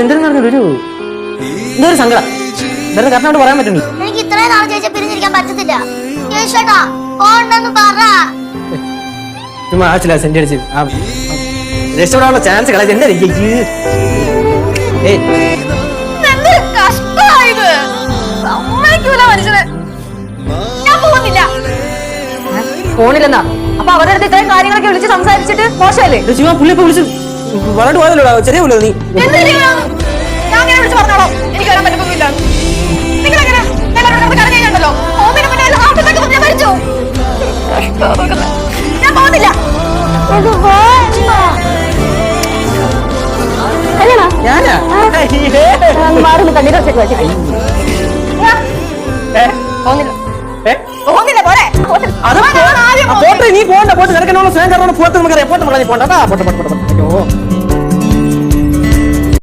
എന്തെന്ന് പറഞ്ഞൊരു എന്തൊരു സങ്കടം വേറെ കറക്റ്റായിട്ട് പറയാൻ പറ്റും. എനിക്ക് ഇത്രയും നാളെ ചേച്ചി പിരിഞ്ഞിരിക്കാൻ പറ്റത്തില്ല. ചേട്ടാ പോണ്ടെന്ന് പറ. ചുമ്മാ ആവശ്യമില്ല സെന്റ് അടിച്ച് രക്ഷപ്പെടാനുള്ള ചാൻസ് കളയാ. എന്റെ ഫോണില്ലെന്നാ അപ്പൊ അവരുടെ അടുത്ത് ഇത്രയും കാര്യങ്ങളൊക്കെ വിളിച്ച് സംസാരിച്ചിട്ട് മോശമല്ലേ? ചുമ്മാ പുള്ളി ഇപ്പൊ വിളിച്ച് വളരെ പോയതല്ലോ. ചെറിയ പുള്ളി നീ ഞാൻ വിളിച്ച് പറഞ്ഞോളാം. എനിക്ക് വരാൻ പറ്റുന്നില്ല. നിങ്ങളെങ്ങനെ കറങ്ങിയുണ്ടല്ലോ ഞാൻ പോകുന്നില്ല. ഞാനാ നീ പോണ്ട പോട്ട് നിനക്കെന്നോട് സ്നേഹം കാരണം പോട്ട് നമുക്കറിയാം. പോട്ടെ പോട്ടെ പോട്ടെ.